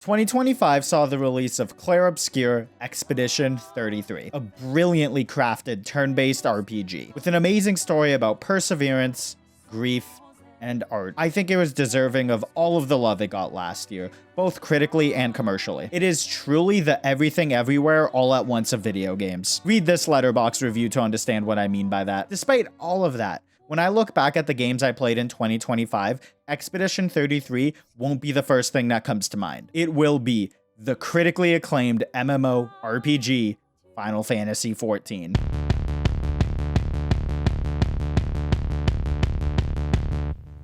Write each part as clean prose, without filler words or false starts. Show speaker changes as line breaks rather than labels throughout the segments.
2025 saw the release of Clair Obscure Expedition 33, a brilliantly crafted turn-based RPG with an amazing story about perseverance, grief, and art. I think it was deserving of all of the love it got last year, both critically and commercially. It is truly the everything everywhere all at once of video games. Read this Letterboxd review to understand what I mean by that. Despite all of that, when I look back at the games I played in 2025, Expedition 33 won't be the first thing that comes to mind. It will be the critically acclaimed MMORPG Final Fantasy XIV.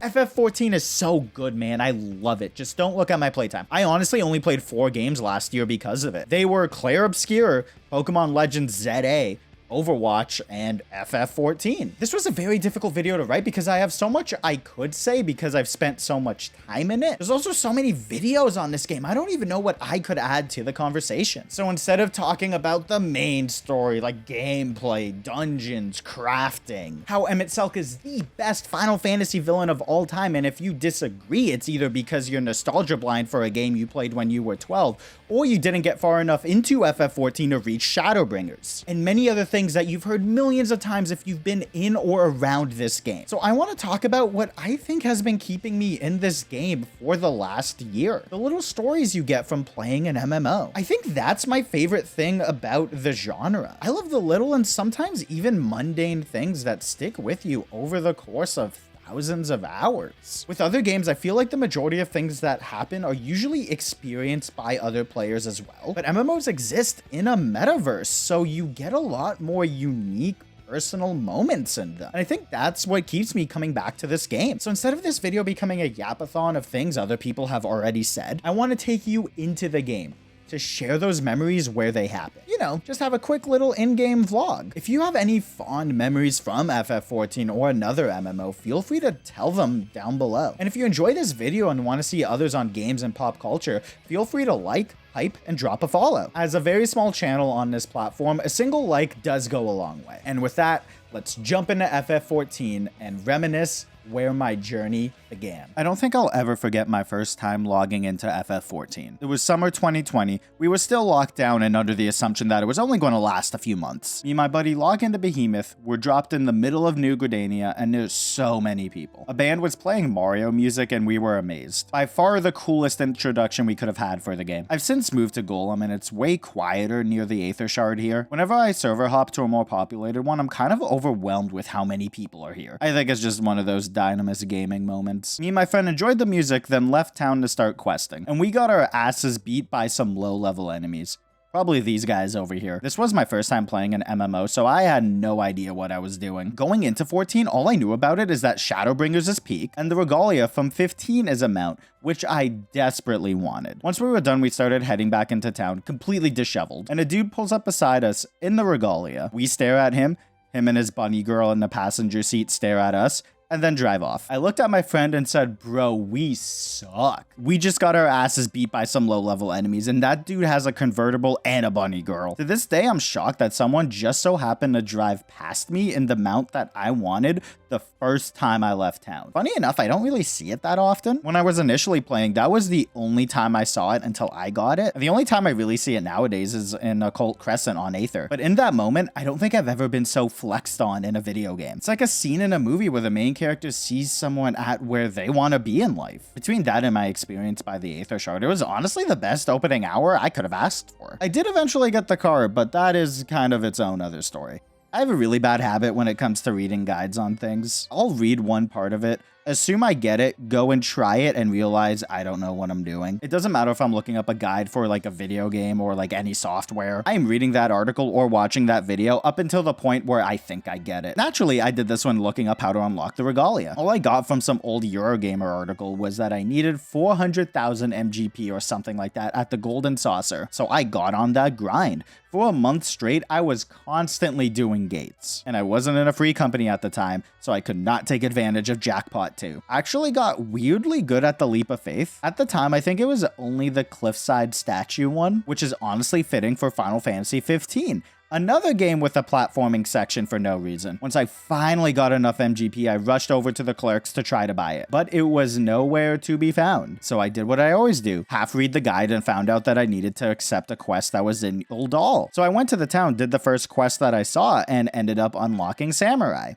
FF14 is so good, man. I love it. Just don't look at my playtime. I honestly only played 4 games last year because of it. They were Clair Obscure, Pokemon Legends ZA, Overwatch, and FF14. This was a very difficult video to write because I have so much I could say because I've spent so much time in it. There's also so many videos on this game. I don't even know what I could add to the conversation. So instead of talking about the main story, like gameplay, dungeons, crafting, how Emmett Selk is the best Final Fantasy villain of all time, and if you disagree, it's either because you're nostalgia blind for a game you played when you were 12, or you didn't get far enough into FF14 to reach Shadowbringers, and many other things that you've heard millions of times if you've been in or around this game. So I want to talk about what I think has been keeping me in this game for the last year. The little stories you get from playing an MMO. I think that's my favorite thing about the genre. I love the little and sometimes even mundane things that stick with you over the course of thousands of hours. With other games, I feel like the majority of things that happen are usually experienced by other players as well, but MMOs exist in a metaverse, so you get a lot more unique personal moments in them. And I think that's what keeps me coming back to this game. So instead of this video becoming a yapathon of things other people have already said, I want to take you into the game to share those memories where they happen. You know, just have a quick little in-game vlog. If you have any fond memories from FF14 or another MMO, feel free to tell them down below. And if you enjoy this video and want to see others on games and pop culture, feel free to like, hype, and drop a follow. As a very small channel on this platform, a single like does go a long way. And with that, let's jump into FF14 and reminisce where my journey began. I don't think I'll ever forget my first time logging into FF14. It was summer 2020. We were still locked down and under the assumption that it was only going to last a few months. Me and my buddy log into Behemoth. We're dropped in the middle of New Gridania, and there's so many people. A band was playing Mario music, and we were amazed. By far the coolest introduction we could have had for the game. I've since moved to Golem, and it's way quieter near the Aether Shard here. Whenever I server hop to a more populated one, I'm kind of overwhelmed with how many people are here. I think it's just one of those dynamous gaming moments. Me and my friend enjoyed the music, then left town to start questing, and we got our asses beat by some low-level enemies. Probably these guys over here. This was my first time playing an MMO, so I had no idea what I was doing. Going into 14, all I knew about it is that Shadowbringers is peak, and the Regalia from 15 is a mount, which I desperately wanted. Once we were done, we started heading back into town, completely disheveled, and a dude pulls up beside us in the Regalia. We stare at him and his bunny girl in the passenger seat stare at us, and then drive off. I looked at my friend and said, bro, we suck. We just got our asses beat by some low-level enemies, and that dude has a convertible and a bunny girl. To this day, I'm shocked that someone just so happened to drive past me in the mount that I wanted the first time I left town. Funny enough, I don't really see it that often. When I was initially playing, that was the only time I saw it until I got it. The only time I really see it nowadays is in Occult Crescent on Aether. But in that moment, I don't think I've ever been so flexed on in a video game. It's like a scene in a movie where the main character sees someone at where they want to be in life. Between that and my experience by the Aether Shard, it was honestly the best opening hour I could have asked for. I did eventually get the card, but that is kind of its own other story. I have a really bad habit when it comes to reading guides on things. I'll read one part of it, assume I get it, go and try it, and realize I don't know what I'm doing. It doesn't matter if I'm looking up a guide for like a video game or like any software. I am reading that article or watching that video up until the point where I think I get it. Naturally, I did this when looking up how to unlock the Regalia. All I got from some old Eurogamer article was that I needed 400,000 MGP or something like that at the Golden Saucer, so I got on that grind. For a month straight, I was constantly doing gates, and I wasn't in a free company at the time, so I could not take advantage of Jackpot 2. I actually got weirdly good at the Leap of Faith. At the time, I think it was only the Cliffside statue one, which is honestly fitting for Final Fantasy XV. Another game with a platforming section for no reason. Once I finally got enough MGP, I rushed over to the clerks to try to buy it, but it was nowhere to be found. So I did what I always do, half read the guide and found out that I needed to accept a quest that was in Uldal. So I went to the town, did the first quest that I saw, and ended up unlocking Samurai.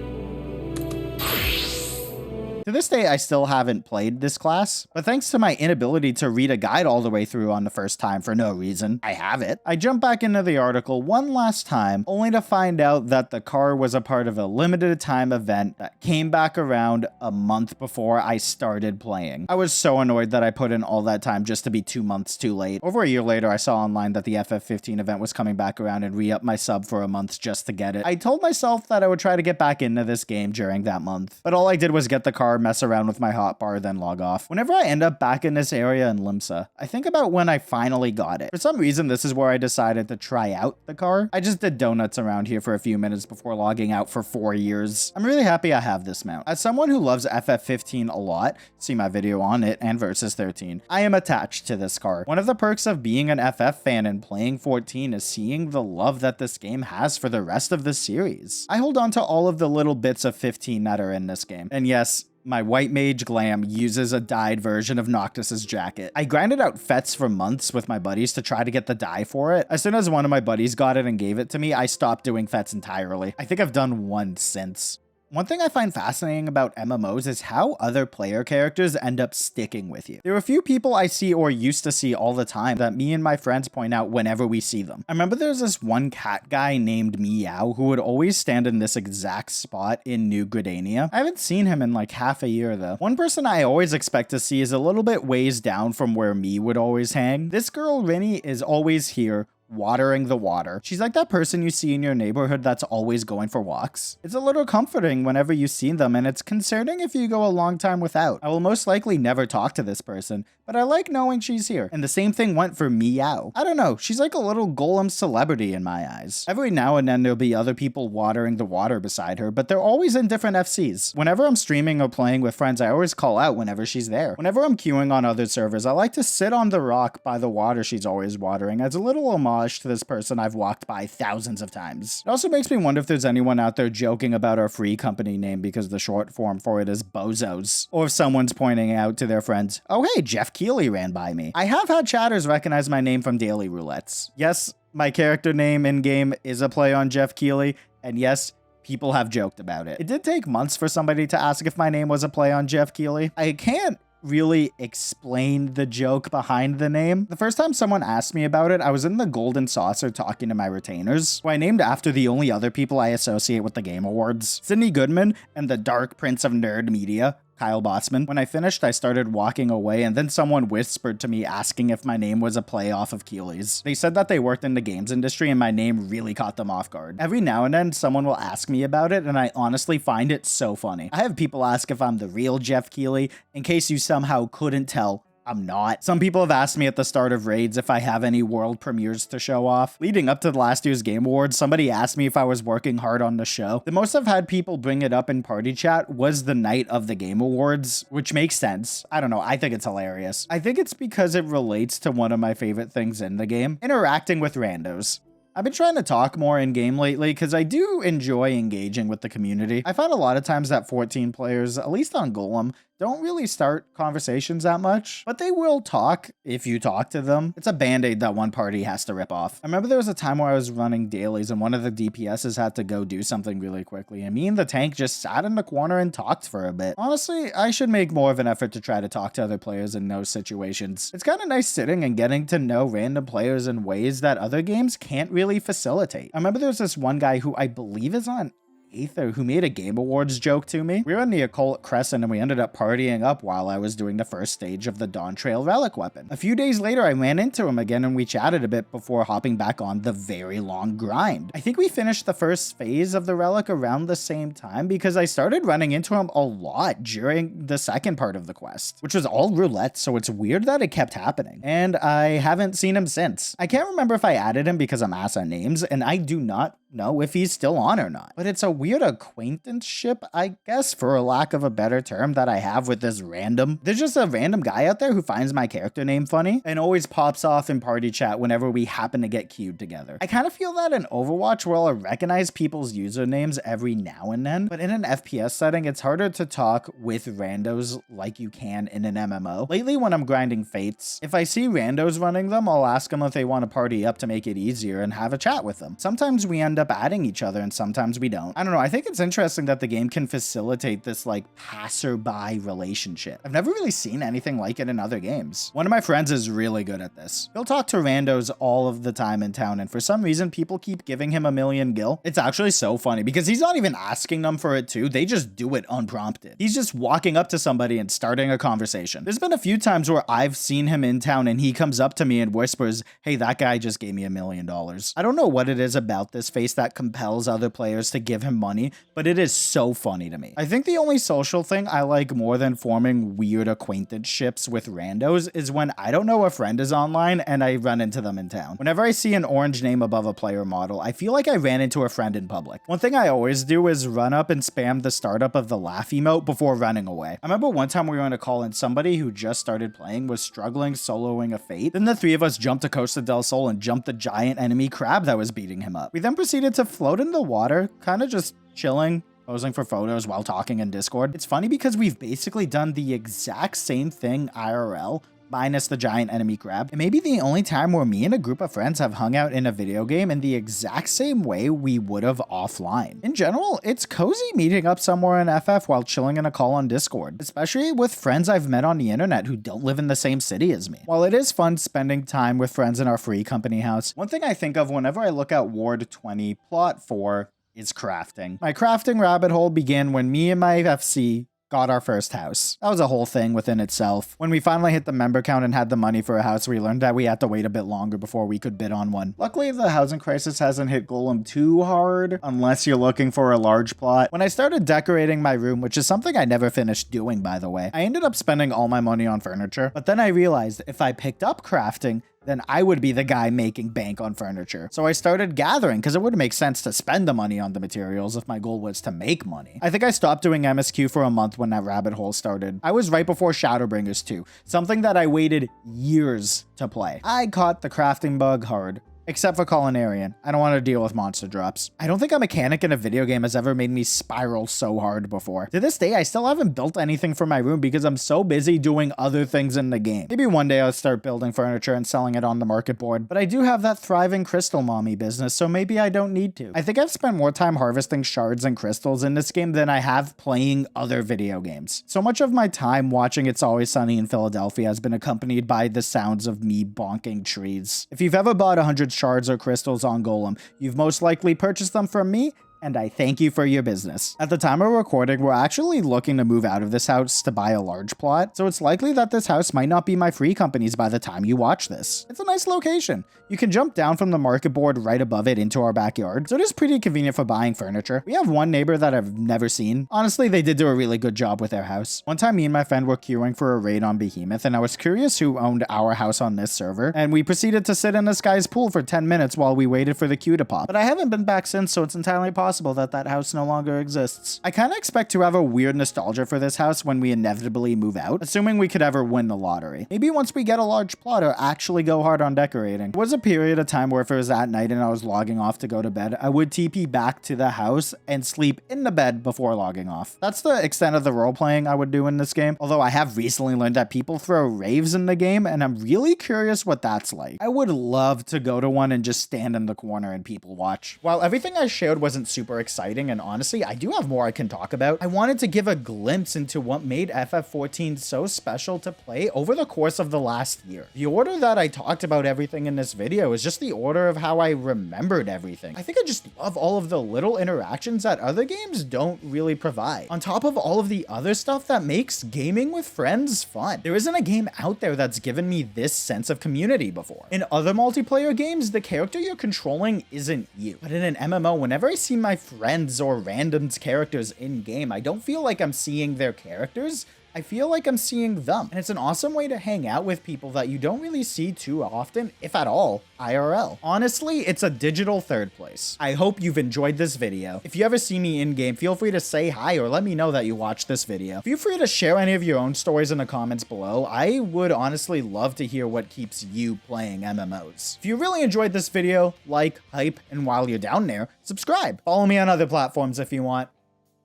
To this day, I still haven't played this class, but thanks to my inability to read a guide all the way through on the first time for no reason, I have it. I jumped back into the article one last time, only to find out that the car was a part of a limited time event that came back around a month before I started playing. I was so annoyed that I put in all that time just to be 2 months too late. Over a year later, I saw online that the FF15 event was coming back around and re-upped my sub for a month just to get it. I told myself that I would try to get back into this game during that month, but all I did was get the car, mess around with my hotbar, then log off. Whenever I end up back in this area in Limsa, I think about when I finally got it. For some reason, this is where I decided to try out the car. I just did donuts around here for a few minutes before logging out for 4 years. I'm really happy I have this mount. As someone who loves FF15 a lot, see my video on it and Versus 13, I am attached to this car. One of the perks of being an FF fan and playing 14 is seeing the love that this game has for the rest of the series. I hold on to all of the little bits of 15 that are in this game. And yes, my white mage glam uses a dyed version of Noctis's jacket. I grinded out fets for months with my buddies to try to get the dye for it. As soon as one of my buddies got it and gave it to me, I stopped doing fets entirely. I think I've done one since. One thing I find fascinating about MMOs is how other player characters end up sticking with you. There are a few people I see or used to see all the time that me and my friends point out whenever we see them. I remember there's this one cat guy named Meow who would always stand in this exact spot in New Gridania. I haven't seen him in like half a year though. One person I always expect to see is a little bit ways down from where me would always hang. This girl Rinny is always here, watering the water. She's like that person you see in your neighborhood that's always going for walks. It's a little comforting whenever you see them, and it's concerning if you go a long time without. I will most likely never talk to this person, but I like knowing she's here. And the same thing went for Meow. I don't know, she's like a little golem celebrity in my eyes. Every now and then there'll be other people watering the water beside her, but they're always in different FCs. Whenever I'm streaming or playing with friends, I always call out whenever she's there. Whenever I'm queuing on other servers, I like to sit on the rock by the water she's always watering as a little homage to this person I've walked by thousands of times. It also makes me wonder if there's anyone out there joking about our free company name because the short form for it is Bozos, or if someone's pointing out to their friends, oh hey, Jeff Keighley ran by me. I have had chatters recognize my name from daily roulettes. Yes, my character name in-game is a play on Jeff Keighley, and yes, people have joked about it. It did take months for somebody to ask if my name was a play on Jeff Keighley. I can't really explain the joke behind the name. The first time someone asked me about it, I was in the Golden Saucer talking to my retainers, who I named after the only other people I associate with the Game Awards, Sydney Goodman and the Dark Prince of Nerd Media, Kyle Bossman. When I finished, I started walking away, and then someone whispered to me asking if my name was a play off of Keighley's. They said that they worked in the games industry, and my name really caught them off guard. Every now and then, someone will ask me about it, and I honestly find it so funny. I have people ask if I'm the real Jeff Keighley. In case you somehow couldn't tell, I'm not. Some people have asked me at the start of raids if I have any world premieres to show off. Leading up to the last year's Game Awards, somebody asked me if I was working hard on the show. The most I've had people bring it up in party chat was the night of the Game Awards, which makes sense. I don't know, I think it's hilarious. I think it's because it relates to one of my favorite things in the game, interacting with randos. I've been trying to talk more in-game lately because I do enjoy engaging with the community. I find a lot of times that 14 players, at least on Golem, don't really start conversations that much, but they will talk if you talk to them. It's a band-aid that one party has to rip off. I remember there was a time where I was running dailies and one of the DPSs had to go do something really quickly, and me and the tank just sat in the corner and talked for a bit. Honestly, I should make more of an effort to try to talk to other players in those situations. It's kind of nice sitting and getting to know random players in ways that other games can't really facilitate. I remember there was this one guy who I believe is on Aether who made a Game Awards joke to me. We were in the Occult Crescent and we ended up partying up while I was doing the first stage of the Dawn Trail Relic weapon. A few days later, I ran into him again and we chatted a bit before hopping back on the very long grind. I think we finished the first phase of the Relic around the same time because I started running into him a lot during the second part of the quest, which was all roulette, so it's weird that it kept happening. And I haven't seen him since. I can't remember if I added him because I'm ass at names, and I do not know if he's still on or not. But it's a weird acquaintanceship, I guess, for a lack of a better term, that I have with this random. There's just a random guy out there who finds my character name funny and always pops off in party chat whenever we happen to get queued together. I kind of feel that in Overwatch, where I'll recognize people's usernames every now and then, but in an FPS setting, it's harder to talk with randos like you can in an MMO. Lately, when I'm grinding Fates, if I see randos running them, I'll ask them if they want to party up to make it easier and have a chat with them. Sometimes we end up adding each other and sometimes we don't. I don't know, I think it's interesting that the game can facilitate this like passerby relationship. I've never really seen anything like it in other games. One of my friends is really good at this. He'll talk to randos all of the time in town, and for some reason people keep giving him a million gil. It's actually so funny because he's not even asking them for it too, they just do it unprompted. He's just walking up to somebody and starting a conversation. There's been a few times where I've seen him in town and he comes up to me and whispers, "Hey, that guy just gave me $1 million." I don't know what it is about this face that compels other players to give him money, but it is so funny to me. I think the only social thing I like more than forming weird acquaintanceships with randos is when I don't know a friend is online and I run into them in town. Whenever I see an orange name above a player model, I feel like I ran into a friend in public. One thing I always do is run up and spam the startup of the laugh emote before running away. I remember one time we were on a call and somebody who just started playing was struggling soloing a Fate. Then the three of us jumped to Costa del Sol and jumped the giant enemy crab that was beating him up. We then proceeded to float in the water, kind of just chilling, posing for photos while talking in Discord. It's funny because we've basically done the exact same thing IRL, minus the giant enemy crab. It may be the only time where me and a group of friends have hung out in a video game in the exact same way we would have offline. In general, it's cozy meeting up somewhere in FF while chilling in a call on Discord, especially with friends I've met on the internet who don't live in the same city as me. While it is fun spending time with friends in our free company house, one thing I think of whenever I look at Ward 20 Plot 4 is crafting. My crafting rabbit hole began when me and my FC got our first house. That was a whole thing within itself. When we finally hit the member count and had the money for a house, we learned that we had to wait a bit longer before we could bid on one. Luckily, the housing crisis hasn't hit Golem too hard, unless you're looking for a large plot. When I started decorating my room, which is something I never finished doing, by the way, I ended up spending all my money on furniture, but then I realized if I picked up crafting, then I would be the guy making bank on furniture. So I started gathering because it wouldn't make sense to spend the money on the materials if my goal was to make money. I think I stopped doing MSQ for a month when that rabbit hole started. I was right before Shadowbringers 2, something that I waited years to play. I caught the crafting bug hard. Except for Culinarian. I don't want to deal with monster drops. I don't think a mechanic in a video game has ever made me spiral so hard before. To this day, I still haven't built anything for my room because I'm so busy doing other things in the game. Maybe one day I'll start building furniture and selling it on the market board, but I do have that thriving crystal mommy business, so maybe I don't need to. I think I've spent more time harvesting shards and crystals in this game than I have playing other video games. So much of my time watching It's Always Sunny in Philadelphia has been accompanied by the sounds of me bonking trees. If you've ever bought 100 shards or crystals on Golem, you've most likely purchased them from me, and I thank you for your business. At the time of recording, we're actually looking to move out of this house to buy a large plot, so it's likely that this house might not be my free company's by the time you watch this. It's a nice location. You can jump down from the market board right above it into our backyard, so it is pretty convenient for buying furniture. We have one neighbor that I've never seen. Honestly, they did do a really good job with their house. One time, me and my friend were queuing for a raid on Behemoth, and I was curious who owned our house on this server, and we proceeded to sit in this guy's pool for 10 minutes while we waited for the queue to pop. But I haven't been back since, so it's entirely possible that that house no longer exists. I kind of expect to have a weird nostalgia for this house when we inevitably move out, assuming we could ever win the lottery. Maybe once we get a large plot or actually go hard on decorating. There was a period of time where if it was at night and I was logging off to go to bed, I would TP back to the house and sleep in the bed before logging off. That's the extent of the role playing I would do in this game, although I have recently learned that people throw raves in the game, and I'm really curious what that's like. I would love to go to one and just stand in the corner and people watch. While everything I shared wasn't super exciting, and honestly, I do have more I can talk about, I wanted to give a glimpse into what made FF14 so special to play over the course of the last year. The order that I talked about everything in this video is just the order of how I remembered everything. I think I just love all of the little interactions that other games don't really provide, on top of all of the other stuff that makes gaming with friends fun. There isn't a game out there that's given me this sense of community before. In other multiplayer games, the character you're controlling isn't you. But in an MMO, whenever I see my friends or randoms characters in game, I don't feel like I'm seeing their characters. I feel like I'm seeing them. And it's an awesome way to hang out with people that you don't really see too often, if at all, IRL. Honestly, it's a digital third place. I hope you've enjoyed this video. If you ever see me in-game, feel free to say hi or let me know that you watched this video. Feel free to share any of your own stories in the comments below. I would honestly love to hear what keeps you playing MMOs. If you really enjoyed this video, like, hype, and while you're down there, subscribe. Follow me on other platforms if you want.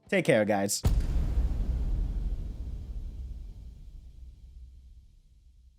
Take care, guys.